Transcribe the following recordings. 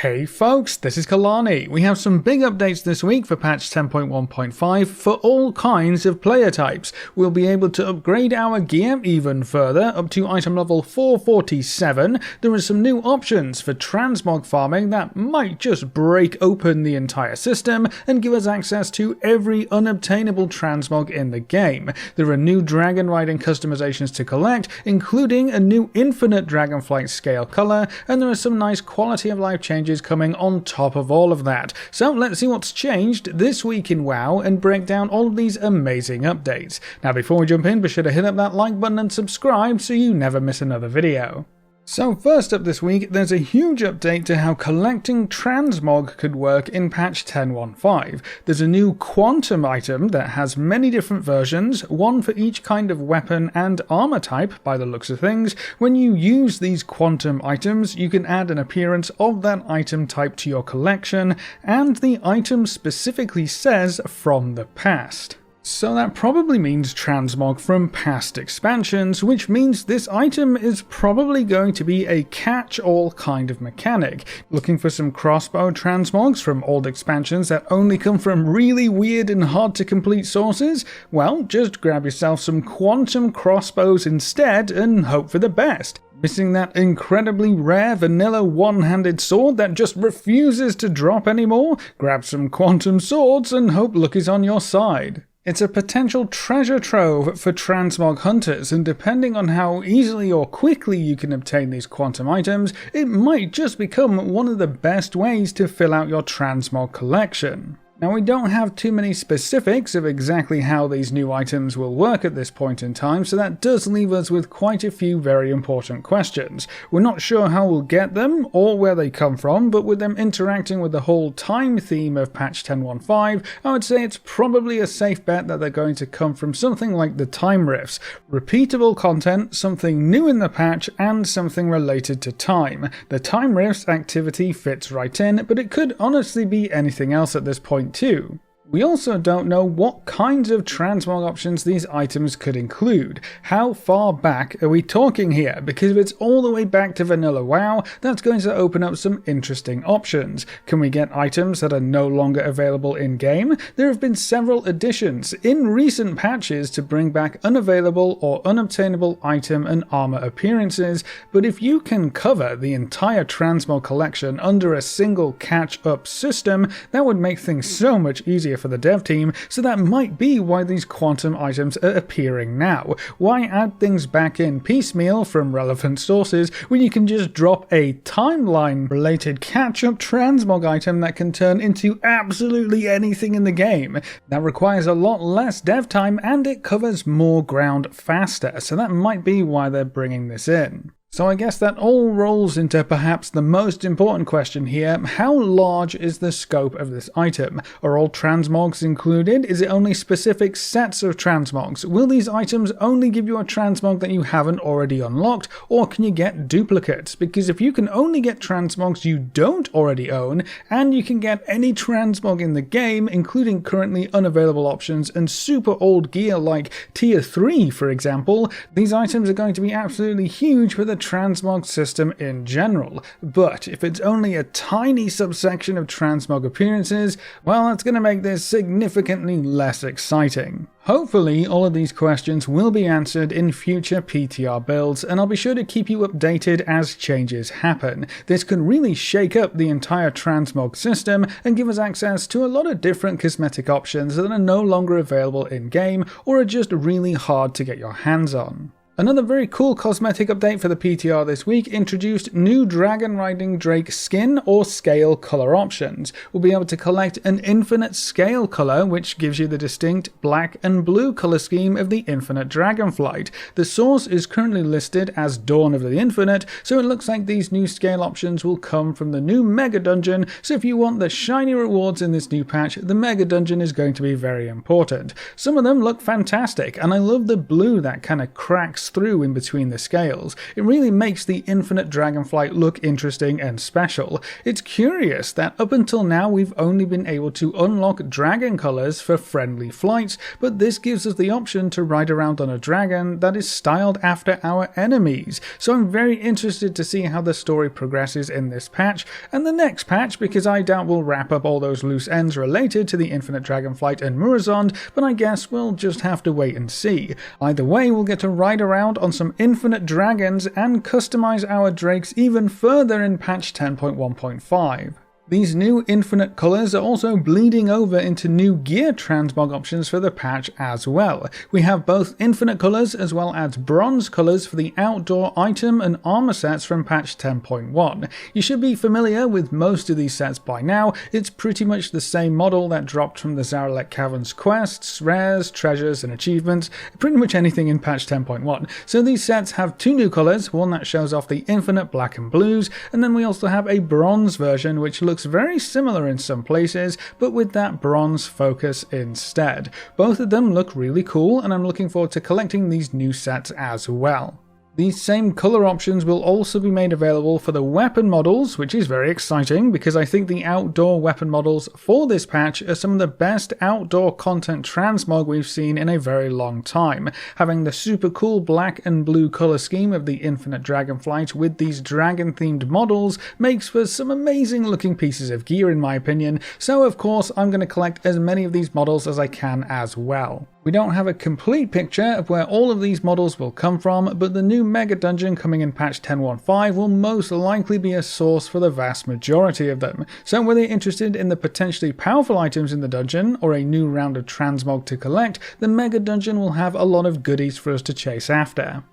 Hey folks, this is Kalani. We have some big updates this week for patch 10.1.5 for all kinds of player types. We'll be able to upgrade our gear even further, up to item level 447. There are some new options for transmog farming that might just break open the entire system and give us access to every unobtainable transmog in the game. There are new dragon riding customizations to collect, including a new infinite dragonflight scale color, and there are some nice quality of life changes coming on top of all of that. So let's see what's changed this week in WoW and break down all of these amazing updates. Now before we jump in, be sure to hit up that like button and subscribe so you never miss another video. So first up this week, there's a huge update to how collecting transmog could work in patch 10.1.5. There's a new quantum item that has many different versions, one for each kind of weapon and armor type by the looks of things. When you use these quantum items, you can add an appearance of that item type to your collection, and the item specifically says from the past. So that probably means transmog from past expansions, which means this item is probably going to be a catch-all kind of mechanic. Looking for some crossbow transmogs from old expansions that only come from really weird and hard to complete sources? Well, just grab yourself some quantum crossbows instead and hope for the best. Missing that incredibly rare vanilla one-handed sword that just refuses to drop anymore? Grab some quantum swords and hope luck is on your side. It's a potential treasure trove for transmog hunters, and depending on how easily or quickly you can obtain these quantum items, it might just become one of the best ways to fill out your transmog collection. Now we don't have too many specifics of exactly how these new items will work at this point in time, so that does leave us with quite a few very important questions. We're not sure how we'll get them or where they come from, but with them interacting with the whole time theme of patch 10.1.5, I would say it's probably a safe bet that they're going to come from something like the time rifts. Repeatable content, something new in the patch, and something related to time. The time rifts activity fits right in, but it could honestly be anything else at this point too. We also don't know what kinds of transmog options these items could include. How far back are we talking here? Because if it's all the way back to vanilla WoW, that's going to open up some interesting options. Can we get items that are no longer available in-game? There have been several additions in recent patches to bring back unavailable or unobtainable item and armor appearances, but if you can cover the entire transmog collection under a single catch-up system, that would make things so much easier for the dev team, so that might be why these quantum items are appearing now. Why add things back in piecemeal from relevant sources when you can just drop a timeline related catch-up transmog item that can turn into absolutely anything in the game? That requires a lot less dev time and it covers more ground faster, so that might be why they're bringing this in. So I guess that all rolls into perhaps the most important question here: how large is the scope of this item? Are all transmogs included? Is it only specific sets of transmogs? Will these items only give you a transmog that you haven't already unlocked, or can you get duplicates? Because if you can only get transmogs you don't already own, and you can get any transmog in the game, including currently unavailable options and super old gear like tier 3 for example, these items are going to be absolutely huge for the transmog system in general. But if it's only a tiny subsection of transmog appearances, well, that's going to make this significantly less exciting. Hopefully all of these questions will be answered in future PTR builds, and I'll be sure to keep you updated as changes happen. This could really shake up the entire transmog system and give us access to a lot of different cosmetic options that are no longer available in-game or are just really hard to get your hands on. Another very cool cosmetic update for the PTR this week introduced new dragon riding drake skin or scale color options. We'll be able to collect an infinite scale color, which gives you the distinct black and blue color scheme of the infinite dragonflight. The source is currently listed as Dawn of the Infinite, so it looks like these new scale options will come from the new mega dungeon, so if you want the shiny rewards in this new patch, the mega dungeon is going to be very important. Some of them look fantastic, and I love the blue that kind of cracks cuts through in between the scales. It really makes the infinite dragonflight look interesting and special. It's curious that up until now we've only been able to unlock dragon colors for friendly flights, but this gives us the option to ride around on a dragon that is styled after our enemies. So I'm very interested to see how the story progresses in this patch and the next patch, because I doubt we'll wrap up all those loose ends related to the infinite dragonflight and Murozond, but I guess we'll just have to wait and see. Either way, we'll get to ride around on some infinite dragons and customize our drakes even further in patch 10.1.5. These new infinite colours are also bleeding over into new gear transmog options for the patch as well. We have both infinite colours as well as bronze colours for the outdoor item and armour sets from patch 10.1. You should be familiar with most of these sets by now. It's pretty much the same model that dropped from the Zaralek Caverns quests, rares, treasures and achievements, pretty much anything in patch 10.1. So these sets have two new colours, one that shows off the infinite black and blues, and then we also have a bronze version which looks very similar in some places, but with that bronze focus instead. Both of them look really cool, and I'm looking forward to collecting these new sets as well. These same colour options will also be made available for the weapon models, which is very exciting because I think the outdoor weapon models for this patch are some of the best outdoor content transmog we've seen in a very long time. Having the super cool black and blue colour scheme of the infinite dragonflight with these dragon themed models makes for some amazing looking pieces of gear in my opinion, so of course I'm going to collect as many of these models as I can as well. We don't have a complete picture of where all of these models will come from, but the new Mega Dungeon coming in patch 10.1.5 will most likely be a source for the vast majority of them. So whether you're interested in the potentially powerful items in the dungeon or a new round of transmog to collect, the Mega Dungeon will have a lot of goodies for us to chase after.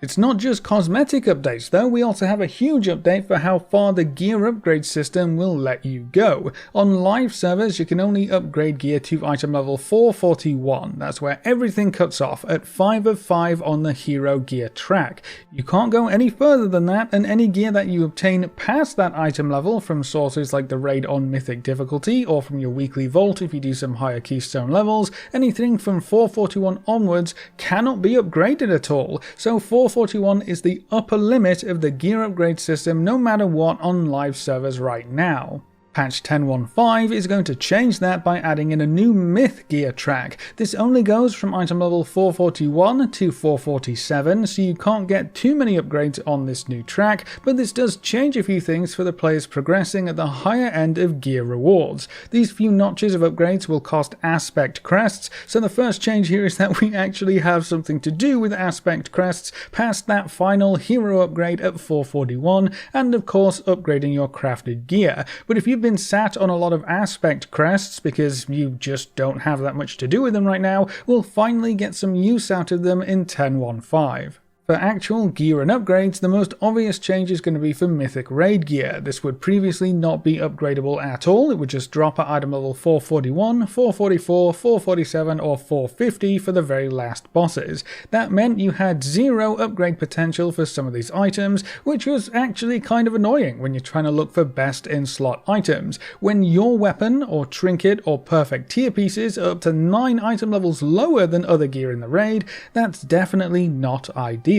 It's not just cosmetic updates though, we also have a huge update for how far the gear upgrade system will let you go. On live servers you can only upgrade gear to item level 441, that's where everything cuts off at 5 of 5 on the hero gear track. You can't go any further than that, and any gear that you obtain past that item level from sources like the raid on mythic difficulty or from your weekly vault if you do some higher keystone levels, anything from 441 onwards cannot be upgraded at all. So 441 is the upper limit of the gear upgrade system no matter what on live servers right now. Patch 10.1.5 is going to change that by adding in a new myth gear track. This only goes from item level 441 to 447, so you can't get too many upgrades on this new track, but this does change a few things for the players progressing at the higher end of gear rewards. These few notches of upgrades will cost aspect crests, so the first change here is that we actually have something to do with aspect crests past that final hero upgrade at 441, and of course upgrading your crafted gear. But if you've been sat on a lot of aspect crests because you just don't have that much to do with them right now, we'll finally get some use out of them in 10.1.5. For actual gear and upgrades, the most obvious change is going to be for mythic raid gear. This would previously not be upgradable at all, it would just drop at item level 441, 444, 447 or 450 for the very last bosses. That meant you had zero upgrade potential for some of these items, which was actually kind of annoying when you're trying to look for best in slot items. When your weapon or trinket or perfect tier pieces are up to 9 item levels lower than other gear in the raid, that's definitely not ideal.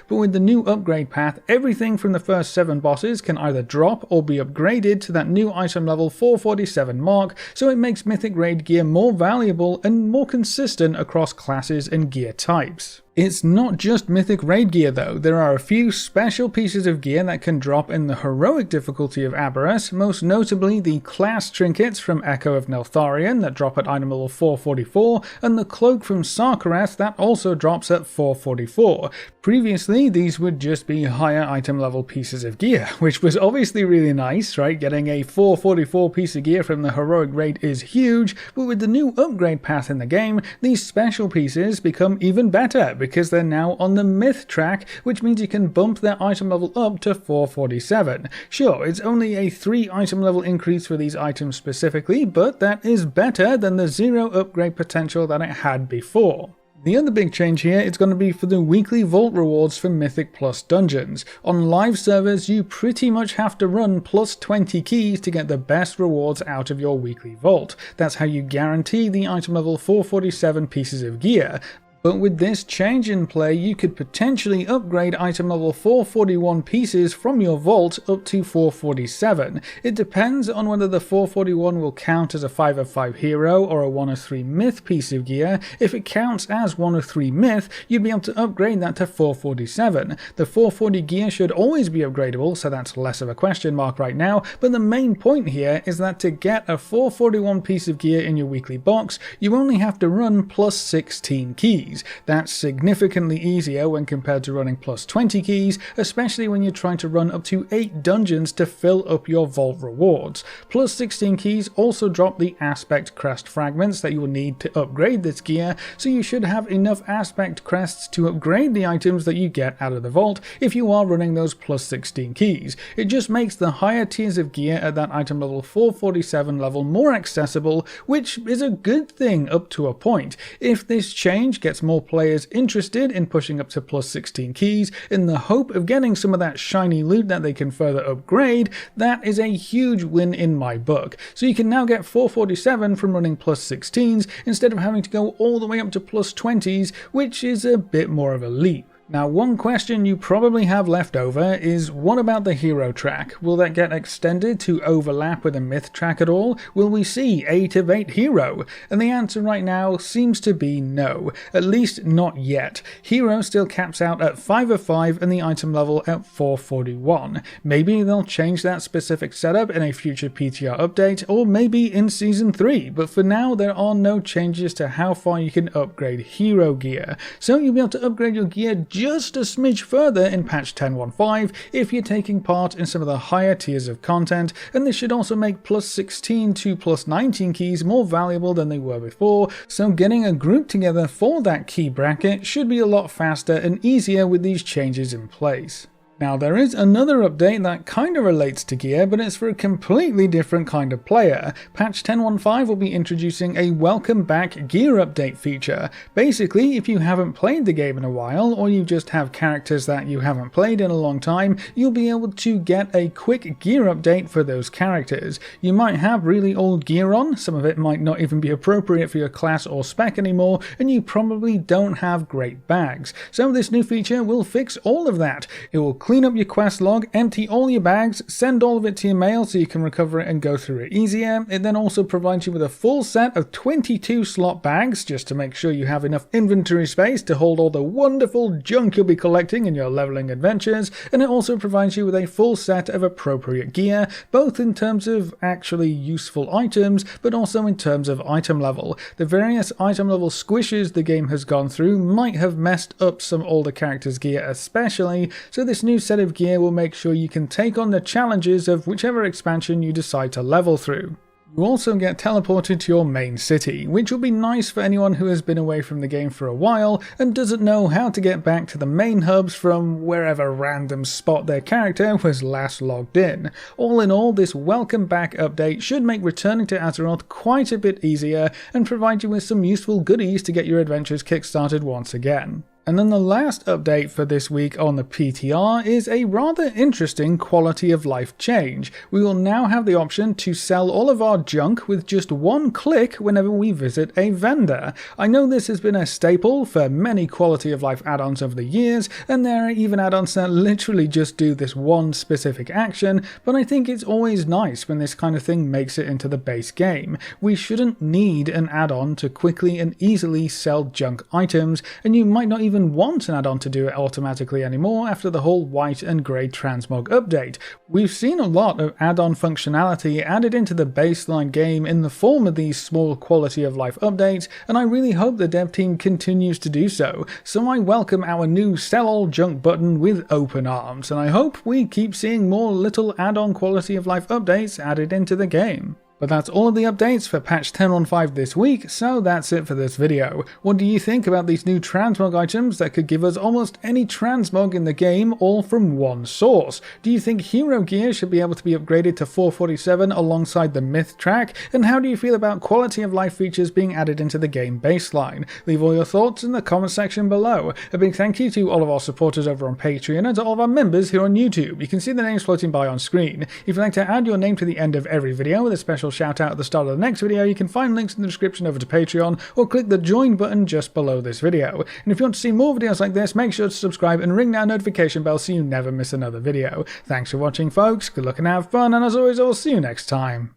But with the new upgrade path, everything from the first 7 bosses can either drop or be upgraded to that new item level 447 mark, so it makes mythic raid gear more valuable and more consistent across classes and gear types. It's not just mythic raid gear though, there are a few special pieces of gear that can drop in the heroic difficulty of Aberrus, most notably the class trinkets from Echo of Neltharion that drop at item level 444, and the cloak from Sarkareth that also drops at 444. Previously these would just be higher item level pieces of gear, which was obviously really nice, right? Getting a 444 piece of gear from the heroic raid is huge, but with the new upgrade path in the game, these special pieces become even better, because they're now on the myth track, which means you can bump their item level up to 447. Sure, it's only a 3 item level increase for these items specifically, but that is better than the 0 upgrade potential that it had before. The other big change here is going to be for the weekly vault rewards for Mythic Plus dungeons. On live servers, you pretty much have to run plus 20 keys to get the best rewards out of your weekly vault. That's how you guarantee the item level 447 pieces of gear. But with this change in play, you could potentially upgrade item level 441 pieces from your vault up to 447. It depends on whether the 441 will count as a 5 of 5 hero or a 1 of 3 myth piece of gear. If it counts as 1 of 3 myth, you'd be able to upgrade that to 447. The 440 gear should always be upgradable, so that's less of a question mark right now, but the main point here is that to get a 441 piece of gear in your weekly box, you only have to run plus 16 keys. That's significantly easier when compared to running plus 20 keys, especially when you're trying to run up to 8 dungeons to fill up your vault rewards. Plus 16 keys also drop the aspect crest fragments that you will need to upgrade this gear, so you should have enough aspect crests to upgrade the items that you get out of the vault if you are running those plus 16 keys. It just makes the higher tiers of gear at that item level 447 level more accessible, which is a good thing up to a point. If this change gets more players interested in pushing up to plus 16 keys in the hope of getting some of that shiny loot that they can further upgrade, that is a huge win in my book. So you can now get 447 from running plus 16s instead of having to go all the way up to plus 20s, which is a bit more of a leap. Now, one question you probably have left over is, what about the hero track? Will that get extended to overlap with a myth track at all? Will we see 8 of 8 hero? And the answer right now seems to be no, at least not yet. Hero still caps out at 5 of 5 and the item level at 441. Maybe they'll change that specific setup in a future PTR update, or maybe in Season 3, but for now there are no changes to how far you can upgrade hero gear. So you'll be able to upgrade your gear just a smidge further in patch 10.1.5 if you're taking part in some of the higher tiers of content, and this should also make plus 16 to plus 19 keys more valuable than they were before, so getting a group together for that key bracket should be a lot faster and easier with these changes in place. Now, there is another update that kind of relates to gear, but it's for a completely different kind of player. Patch 10.1.5 will be introducing a welcome back gear update feature. Basically, if you haven't played the game in a while, or you just have characters that you haven't played in a long time, you'll be able to get a quick gear update for those characters. You might have really old gear on, some of it might not even be appropriate for your class or spec anymore, and you probably don't have great bags. So this new feature will fix all of that. It will clean up your quest log, empty all your bags, send all of it to your mail so you can recover it and go through it easier. It then also provides you with a full set of 22 slot bags just to make sure you have enough inventory space to hold all the wonderful junk you'll be collecting in your leveling adventures, and it also provides you with a full set of appropriate gear, both in terms of actually useful items, but also in terms of item level. The various item level squishes the game has gone through might have messed up some older characters' gear especially, so this new set of gear will make sure you can take on the challenges of whichever expansion you decide to level through. You also get teleported to your main city, which will be nice for anyone who has been away from the game for a while and doesn't know how to get back to the main hubs from wherever random spot their character was last logged in. All in all, this welcome back update should make returning to Azeroth quite a bit easier and provide you with some useful goodies to get your adventures kickstarted once again. And then the last update for this week on the PTR is a rather interesting quality of life change. We will now have the option to sell all of our junk with just one click whenever we visit a vendor. I know this has been a staple for many quality of life add-ons over the years, and there are even add-ons that literally just do this one specific action, but I think it's always nice when this kind of thing makes it into the base game. We shouldn't need an add-on to quickly and easily sell junk items, and you might not even want an add-on to do it automatically anymore after the whole white and grey Transmog update. We've seen a lot of add-on functionality added into the baseline game in the form of these small quality of life updates, and I really hope the dev team continues to do so. So I welcome our new sell all junk button with open arms, and I hope we keep seeing more little add-on quality of life updates added into the game. But that's all of the updates for patch 10.1.5 this week, so that's it for this video. What do you think about these new transmog items that could give us almost any transmog in the game all from one source? Do you think hero gear should be able to be upgraded to 447 alongside the myth track? And how do you feel about quality of life features being added into the game baseline? Leave all your thoughts in the comment section below. A big thank you to all of our supporters over on Patreon and to all of our members here on YouTube. You can see the names floating by on screen. If you'd like to add your name to the end of every video with a special special shout out at the start of the next video, you can find links in the description over to Patreon, or click the join button just below this video. And if you want to see more videos like this, make sure to subscribe and ring that notification bell so you never miss another video. Thanks for watching, folks, good luck and have fun, and as always, I'll see you next time.